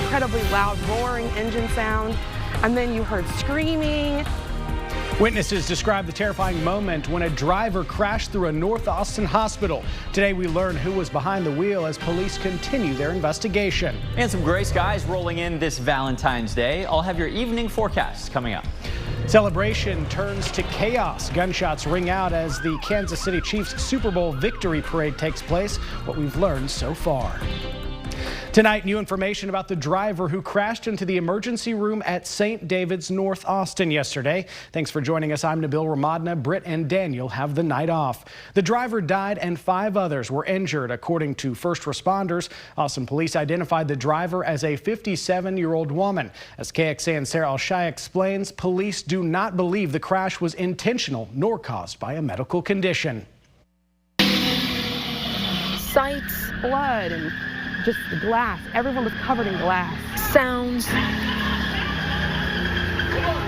incredibly loud roaring engine sound, and then you heard screaming. Witnesses describe the terrifying moment when a driver crashed through a North Austin hospital. Today we learn who was behind the wheel as police continue their investigation. And some gray skies rolling in this Valentine's Day. I'll have your evening forecasts coming up. Celebration turns to chaos. Gunshots ring out as the Kansas City Chiefs Super Bowl victory parade takes place. What we've learned so far. Tonight, new information about the driver who crashed into the emergency room at St. David's North Austin yesterday. Thanks for joining us. I'm Nabil Ramadna. Britt and Daniel have the night off. The driver died and 5 others were injured, according to first responders. Austin police identified the driver as a 57-year-old woman. As KXAN Sarah Al-Shai explains, police do not believe the crash was intentional nor caused by a medical condition. Sights, blood, and just the glass. Everyone was covered in glass. Sounds.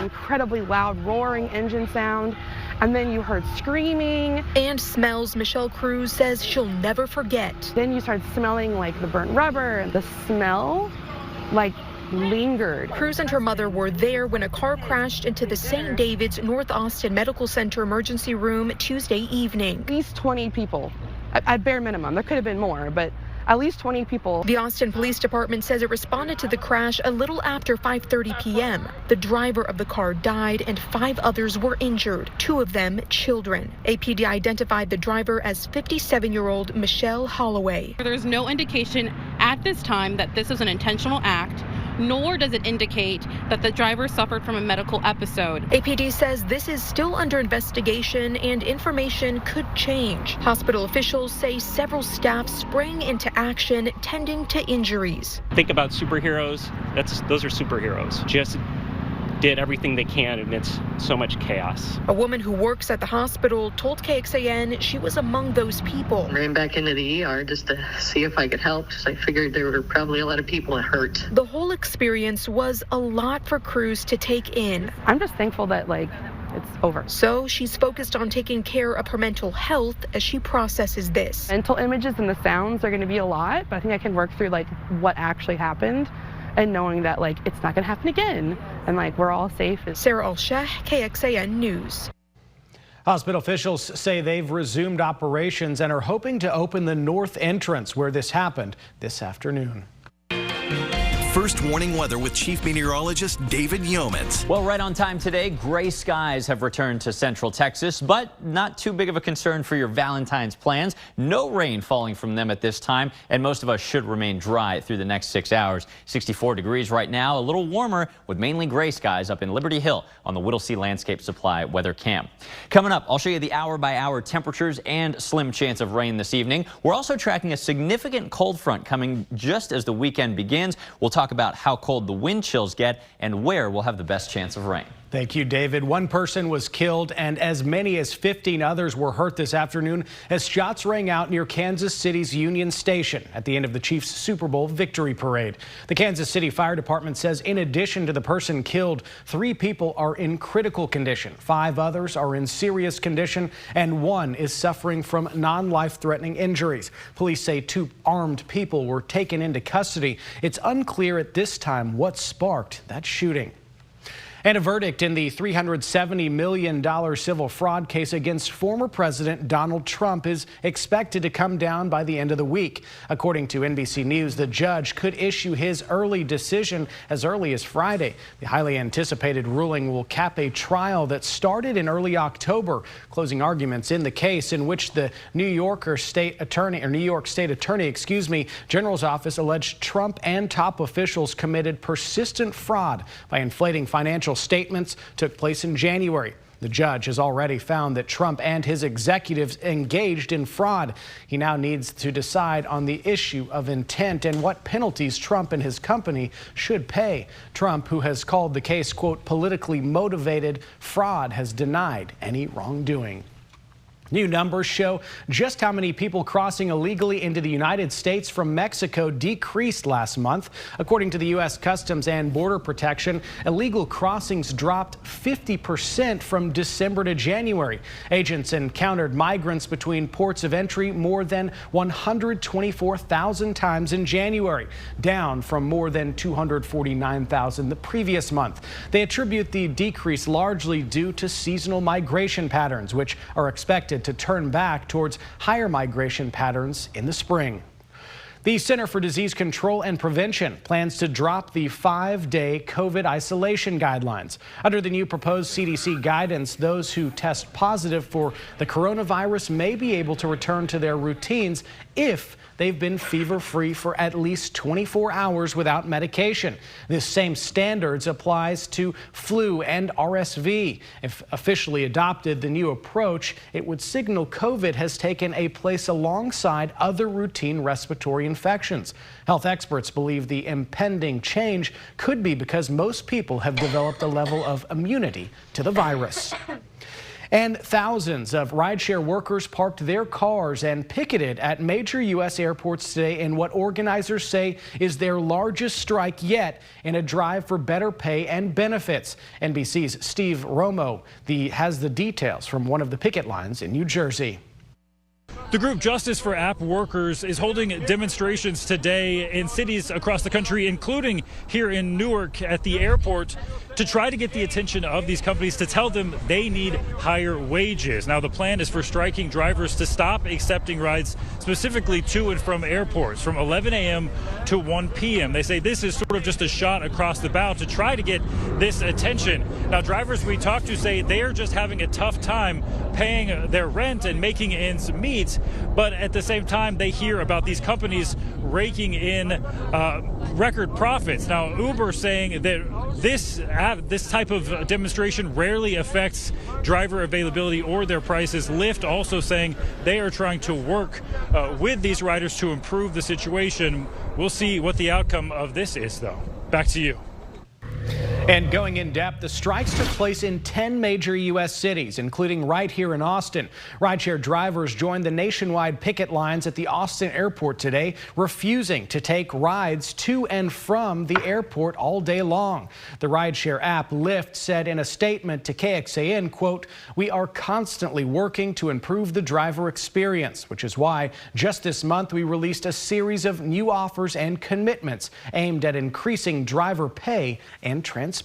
Incredibly loud roaring engine sound. And then you heard screaming. And smells Michelle Cruz says she'll never forget. Then you started smelling like the burnt rubber. The smell, like, lingered. Cruz and her mother were there when a car crashed into the St. David's North Austin Medical Center emergency room Tuesday evening. At least 20 people, at bare minimum. There could have been more, but at least 20 people. The Austin Police Department says it responded to the crash a little after 5:30 p.m. The driver of the car died and 5 others were injured, 2 of them children. APD identified the driver as 57-year-old Michelle Holloway. There's no indication at this time that this is an intentional act, nor does it indicate that the driver suffered from a medical episode. APD says this is still under investigation and information could change. Hospital officials say several staff sprang into action tending to injuries. Think about superheroes. Those are superheroes. Just did everything they can amidst so much chaos. A woman who works at the hospital told KXAN she was among those people. Ran back into the ER just to see if I could help, because I figured there were probably a lot of people hurt. The whole experience was a lot for Cruz to take in. I'm just thankful that, it's over. So she's focused on taking care of her mental health as she processes this. Mental images and the sounds are going to be a lot, but I think I can work through, what actually happened and knowing that, it's not going to happen again and, we're all safe. Sarah Al-Shah, KXAN News. Hospital officials say they've resumed operations and are hoping to open the north entrance where this happened this afternoon. First warning weather with Chief Meteorologist David Yeomans. Well, right on time today, gray skies have returned to central Texas, but not too big of a concern for your Valentine's plans. No rain falling from them at this time, and most of us should remain dry through the next 6 hours. 64 degrees right now, a little warmer with mainly gray skies up in Liberty Hill on the Whittlesey Landscape Supply weather camp. Coming up, I'll show you the hour-by-hour temperatures and slim chance of rain this evening. We're also tracking a significant cold front coming just as the weekend begins. We'll talk about how cold the wind chills get and where we'll have the best chance of rain. Thank you, David. 1 person was killed and as many as 15 others were hurt this afternoon as shots rang out near Kansas City's Union Station at the end of the Chiefs Super Bowl victory parade. The Kansas City Fire Department says in addition to the person killed, 3 people are in critical condition. 5 others are in serious condition and 1 is suffering from non-life-threatening injuries. Police say 2 armed people were taken into custody. It's unclear at this time what sparked that shooting. And a verdict in the $370 million civil fraud case against former President Donald Trump is expected to come down by the end of the week. According to NBC News, the judge could issue his early decision as early as Friday. The highly anticipated ruling will cap a trial that started in early October, closing arguments in the case in which the New York State Attorney General's office alleged Trump and top officials committed persistent fraud by inflating financial statements took place in January. The judge has already found that Trump and his executives engaged in fraud. He now needs to decide on the issue of intent and what penalties Trump and his company should pay. Trump, who has called the case, quote, politically motivated fraud, has denied any wrongdoing. New numbers show just how many people crossing illegally into the United States from Mexico decreased last month. According to the U.S. Customs and Border Protection, illegal crossings dropped 50% from December to January. Agents encountered migrants between ports of entry more than 124,000 times in January, down from more than 249,000 the previous month. They attribute the decrease largely due to seasonal migration patterns, which are expected to turn back towards higher migration patterns in the spring. The Center for Disease Control and Prevention plans to drop the 5-day COVID isolation guidelines. Under the new proposed CDC guidance, those who test positive for the coronavirus may be able to return to their routines if they've been fever-free for at least 24 hours without medication. This same standards applies to flu and RSV. If officially adopted, the new approach, it would signal COVID has taken a place alongside other routine respiratory infections. Health experts believe the impending change could be because most people have developed a level of immunity to the virus. And thousands of rideshare workers parked their cars and picketed at major U.S. airports today in what organizers say is their largest strike yet in a drive for better pay and benefits. NBC's Steve Romo has the details from one of the picket lines in New Jersey. The group Justice for App Workers is holding demonstrations today in cities across the country, including here in Newark at the airport, to try to get the attention of these companies to tell them they need higher wages. Now, the plan is for striking drivers to stop accepting rides specifically to and from airports from 11 a.m. to 1 p.m. They say this is sort of just a shot across the bow to try to get this attention. Now, drivers we talked to say they are just having a tough time paying their rent and making ends meet, but at the same time they hear about these companies raking in record profits. Now, Uber saying that this type of demonstration rarely affects driver availability or their prices. Lyft also saying they are trying to work with these riders to improve the situation. We'll see what the outcome of this is, though. Back to you. And going in depth, the strikes took place in 10 major U.S. cities, including right here in Austin. Rideshare drivers joined the nationwide picket lines at the Austin airport today, refusing to take rides to and from the airport all day long. The rideshare app Lyft said in a statement to KXAN, quote, "We are constantly working to improve the driver experience, which is why just this month we released a series of new offers and commitments aimed at increasing driver pay and transparency.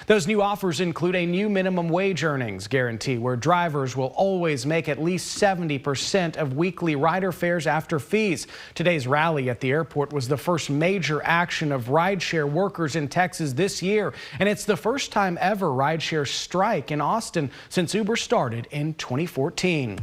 Those new offers include a new minimum wage earnings guarantee where drivers will always make at least 70% of weekly rider fares after fees. Today's rally at the airport was the first major action of rideshare workers in Texas this year, and it's the first time ever rideshare strike in Austin since Uber started in 2014.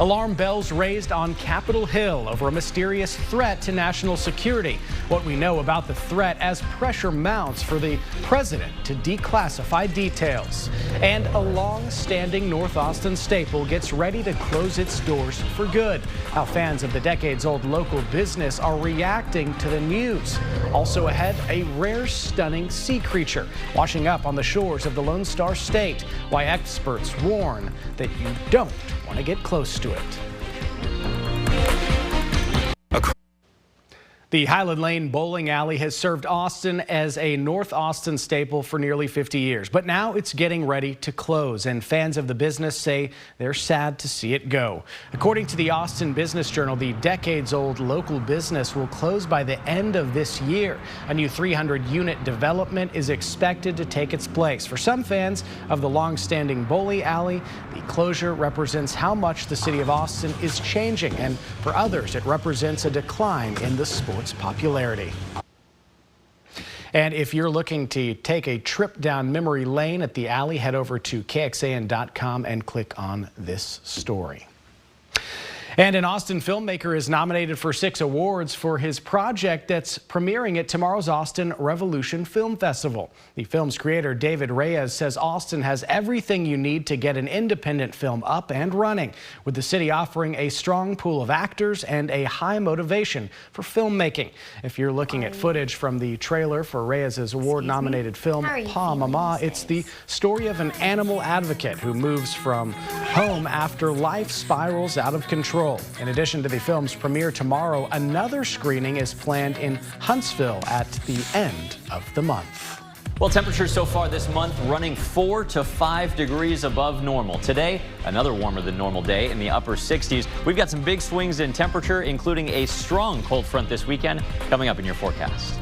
Alarm bells raised on Capitol Hill over a mysterious threat to national security. What we know about the threat as pressure mounts for the president to declassify details. And a long-standing North Austin staple gets ready to close its doors for good. How fans of the decades-old local business are reacting to the news. Also ahead, a rare, stunning sea creature washing up on the shores of the Lone Star State. Why experts warn that you don't want to get close to it. The Highland Lane Bowling Alley has served Austin as a North Austin staple for nearly 50 years, but now it's getting ready to close, and fans of the business say they're sad to see it go. According to the Austin Business Journal, the decades-old local business will close by the end of this year. A new 300-unit development is expected to take its place. For some fans of the long-standing bowling alley, the closure represents how much the city of Austin is changing, and for others, it represents a decline in the sport's popularity. And if you're looking to take a trip down memory lane at the alley, head over to KXAN.com and click on this story. And an Austin filmmaker is nominated for 6 awards for his project that's premiering at tomorrow's Austin Revolution Film Festival. The film's creator, David Reyes, says Austin has everything you need to get an independent film up and running, with the city offering a strong pool of actors and a high motivation for filmmaking. If you're looking at footage from the trailer for Reyes' award-nominated film, Pa Mama, it's the story of an animal advocate who moves from home after life spirals out of control. In addition to the film's premiere tomorrow, another screening is planned in Huntsville at the end of the month. Well, temperatures so far this month running 4 to 5 degrees above normal. Today, another warmer than normal day in the upper 60s. We've got some big swings in temperature, including a strong cold front this weekend, coming up in your forecast.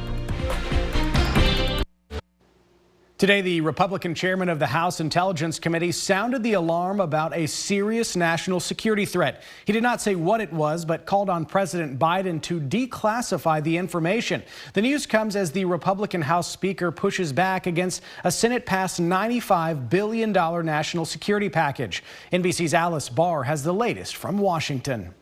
Today, the Republican chairman of the House Intelligence Committee sounded the alarm about a serious national security threat. He did not say what it was, but called on President Biden to declassify the information. The news comes as the Republican House Speaker pushes back against a Senate-passed $95 billion national security package. NBC's Alice Barr has the latest from Washington.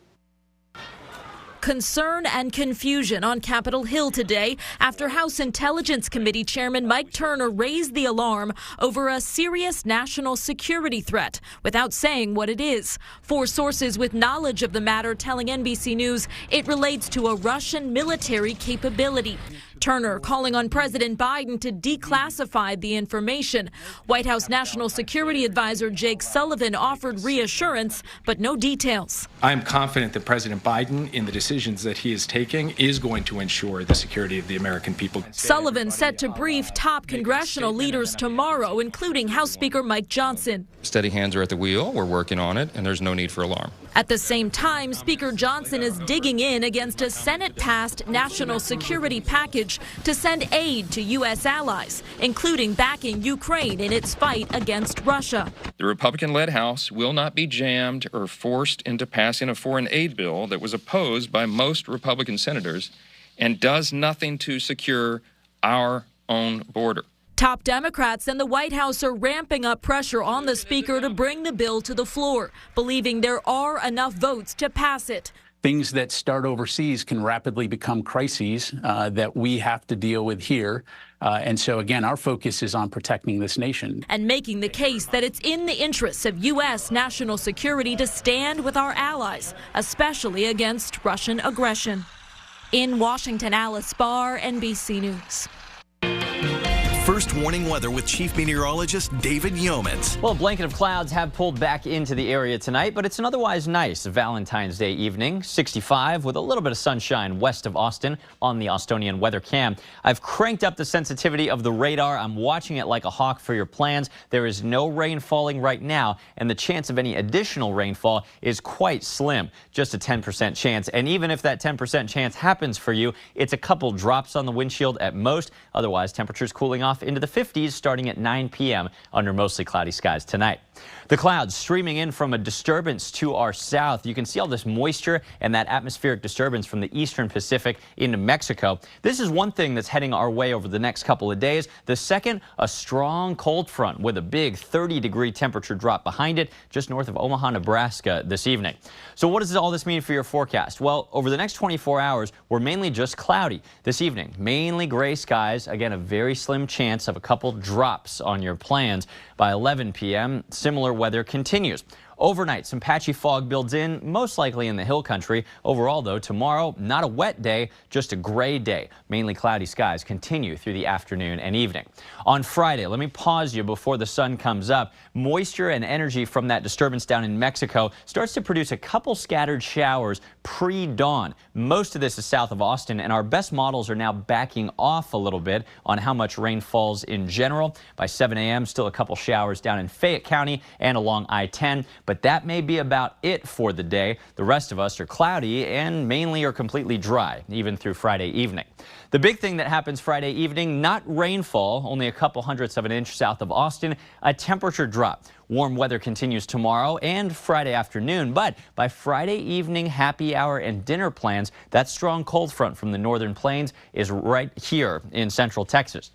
Concern and confusion on Capitol Hill today after House Intelligence Committee Chairman Mike Turner raised the alarm over a serious national security threat without saying what it is. 4 sources with knowledge of the matter telling NBC News it relates to a Russian military capability. Turner calling on President Biden to declassify the information. White House National Security Advisor Jake Sullivan offered reassurance, but no details. I'm confident that President Biden, in the decisions that he is taking, is going to ensure the security of the American people. Sullivan set to brief top congressional leaders tomorrow, including House Speaker Mike Johnson. Steady hands are at the wheel. We're working on it, and there's no need for alarm. At the same time, Speaker Johnson is digging in against a Senate-passed national security package to send aid to U.S. allies, including backing Ukraine in its fight against Russia. The Republican-led House will not be jammed or forced into passing a foreign aid bill that was opposed by most Republican senators and does nothing to secure our own border. Top Democrats and the White House are ramping up pressure on the Speaker to bring the bill to the floor, believing there are enough votes to pass it. Things that start overseas can rapidly become crises that we have to deal with here. And so, again, our focus is on protecting this nation. And making the case that it's in the interests of U.S. national security to stand with our allies, especially against Russian aggression. In Washington, Alice Barr, NBC News. First warning weather with Chief Meteorologist David Yeomans. Well, a blanket of clouds have pulled back into the area tonight, but it's an otherwise nice Valentine's Day evening. 65 with a little bit of sunshine west of Austin on the Austonian weather cam. I've cranked up the sensitivity of the radar. I'm watching it like a hawk for your plans. There is no rain falling right now, and the chance of any additional rainfall is quite slim, just a 10% chance. And even if that 10% chance happens for you, it's a couple drops on the windshield at most. Otherwise, temperatures cooling off into the 50s starting at 9 p.m. under mostly cloudy skies tonight. The clouds streaming in from a disturbance to our south. You can see all this moisture and that atmospheric disturbance from the eastern Pacific into Mexico. This is one thing that's heading our way over the next couple of days. The second, a strong cold front with a big 30-degree temperature drop behind it just north of Omaha, Nebraska this evening. So what does all this mean for your forecast? Well, over the next 24 hours, we're mainly just cloudy. This evening, mainly gray skies. Again, a very slim chance of a couple drops on your plans. By 11 p.m., similar weather continues. Overnight, some patchy fog builds in, most likely in the hill country. Overall, though, tomorrow, not a wet day, just a gray day. Mainly cloudy skies continue through the afternoon and evening. On Friday, let me pause you before the sun comes up. Moisture and energy from that disturbance down in Mexico starts to produce a couple scattered showers pre-dawn. Most of this is south of Austin, and our best models are now backing off a little bit on how much rain falls in general. By 7 a.m., still a couple showers down in Fayette County and along I-10. But that may be about it for the day. The rest of us are cloudy and mainly are completely dry, even through Friday evening. The big thing that happens Friday evening, not rainfall, only a couple hundredths of an inch south of Austin, a temperature drop. Warm weather continues tomorrow and Friday afternoon, but by Friday evening, happy hour and dinner plans, that strong cold front from the northern plains is right here in central Texas.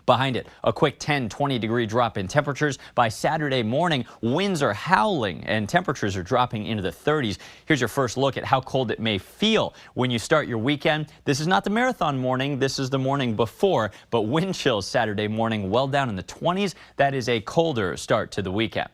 Behind it, a quick 10-20 degree drop in temperatures. By Saturday morning, winds are howling and temperatures are dropping into the 30s. Here's your first look at how cold it may feel when you start your weekend. This is not the marathon morning. This is the morning before, but wind chills Saturday morning well down in the 20s. That is a colder start to the weekend.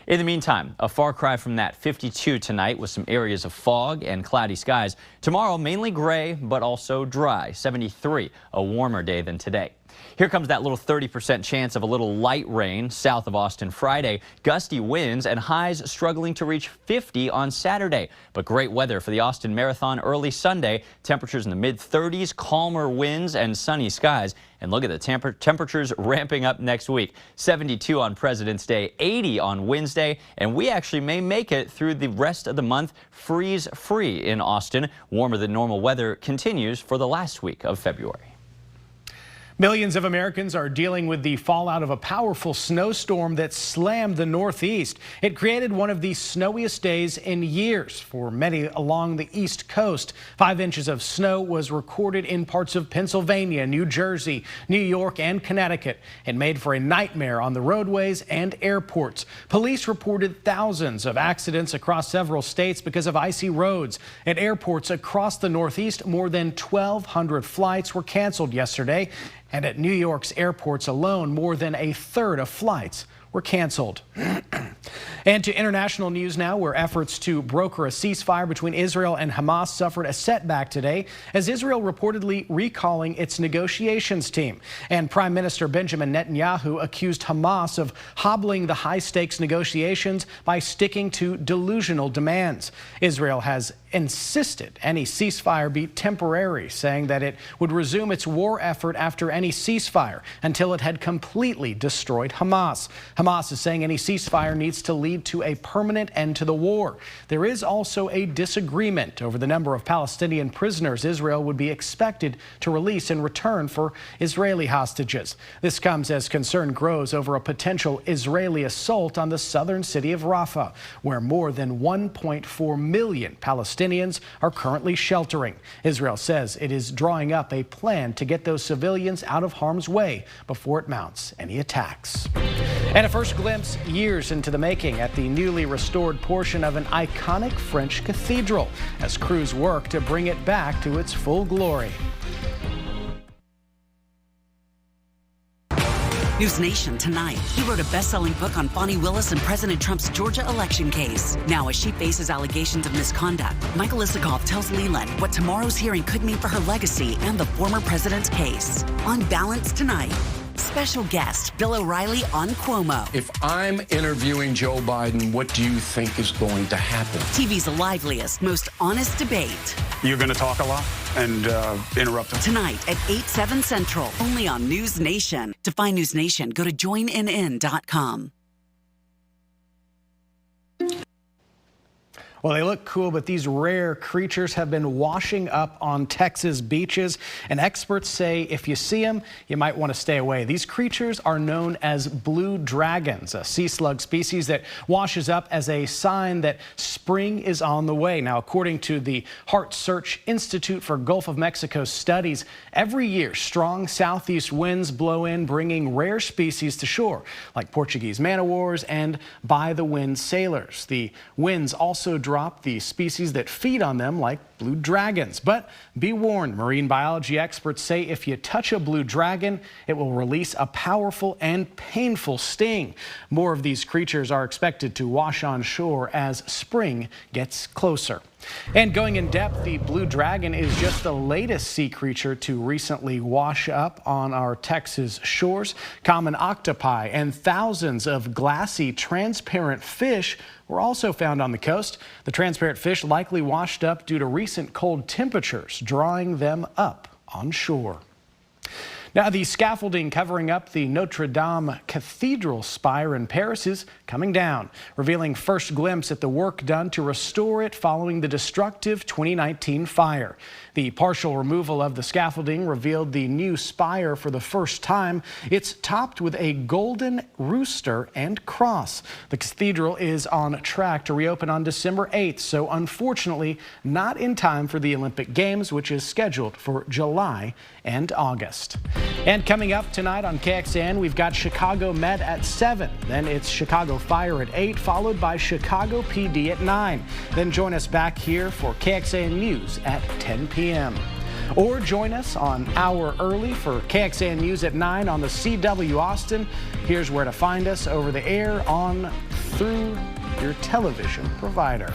In the meantime, a far cry from that 52 tonight with some areas of fog and cloudy skies. Tomorrow, mainly gray, but also dry. 73, a warmer day than today. Here comes that little 30% chance of a little light rain south of Austin Friday. Gusty winds and highs struggling to reach 50 on Saturday. But great weather for the Austin Marathon early Sunday. Temperatures in the mid-30s, calmer winds and sunny skies. And look at the temperatures ramping up next week. 72 on President's Day, 80 on Wednesday, and we actually may make it through the rest of the month freeze-free in Austin. Warmer than normal weather continues for the last week of February. Millions of Americans are dealing with the fallout of a powerful snowstorm that slammed the Northeast. It created one of the snowiest days in years for many along the East Coast. 5 inches of snow was recorded in parts of Pennsylvania, New Jersey, New York, and Connecticut. It made for a nightmare on the roadways and airports. Police reported thousands of accidents across several states because of icy roads. At airports across the Northeast, more than 1,200 flights were canceled yesterday. And at New York's airports alone, more than a third of flights were canceled. And to international news now, where efforts to broker a ceasefire between Israel and Hamas suffered a setback today as Israel reportedly recalling its negotiations team. And Prime Minister Benjamin Netanyahu accused Hamas of hobbling the high-stakes negotiations by sticking to delusional demands. Israel has insisted any ceasefire be temporary, saying that it would resume its war effort after any ceasefire until it had completely destroyed Hamas. Hamas is saying any ceasefire needs to lead to a permanent end to the war. There is also a disagreement over the number of Palestinian prisoners Israel would be expected to release in return for Israeli hostages. This comes as concern grows over a potential Israeli assault on the southern city of Rafah, where more than 1.4 million Palestinians are currently sheltering. Israel says it is drawing up a plan to get those civilians out of harm's way before it mounts any attacks. And a first glimpse years into the making at the newly restored portion of an iconic French cathedral as crews work to bring it back to its full glory. News Nation tonight. He wrote a best-selling book on Bonnie Willis and President Trump's Georgia election case. Now, as she faces allegations of misconduct, Michael Isikoff tells Leland what tomorrow's hearing could mean for her legacy and the former president's case. On Balance tonight, special guest Bill O'Reilly on Cuomo. If I'm interviewing Joe Biden, what do you think is going to happen? TV's liveliest, most honest debate. You're going to talk a lot and interrupt them. Tonight at 8/7 Central, only on News Nation. To find News Nation, go to joinnn.com. Well, they look cool, but these rare creatures have been washing up on Texas beaches, and experts say if you see them, you might want to stay away. These creatures are known as blue dragons, a sea slug species that washes up as a sign that spring is on the way. Now, according to the Heart Search Institute for Gulf of Mexico studies, every year strong southeast winds blow in, bringing rare species to shore, like Portuguese man-o-wars and by-the-wind sailors. The winds also drop the species that feed on them, like blue dragons. But be warned, marine biology experts say if you touch a blue dragon, it will release a powerful and painful sting. More of these creatures are expected to wash on shore as spring gets closer. And going in depth, the blue dragon is just the latest sea creature to recently wash up on our Texas shores. Common octopi and thousands of glassy, transparent fish were also found on the coast. The transparent fish likely washed up due to recent cold temperatures, drawing them up on shore. Now, the scaffolding covering up the Notre Dame Cathedral spire in Paris is coming down, revealing first glimpse at the work done to restore it following the destructive 2019 fire. The partial removal of the scaffolding revealed the new spire for the first time. It's topped with a golden rooster and cross. The cathedral is on track to reopen on December 8th, so unfortunately not in time for the Olympic Games, which is scheduled for July and August. And coming up tonight on KXAN, we've got Chicago Med at 7. Then it's Chicago Fire at 8, followed by Chicago PD at 9. Then join us back here for KXAN News at 10 p.m. Or join us on Hour Early for KXAN News at 9 on the CW Austin. Here's where to find us: over the air, on, through your television provider.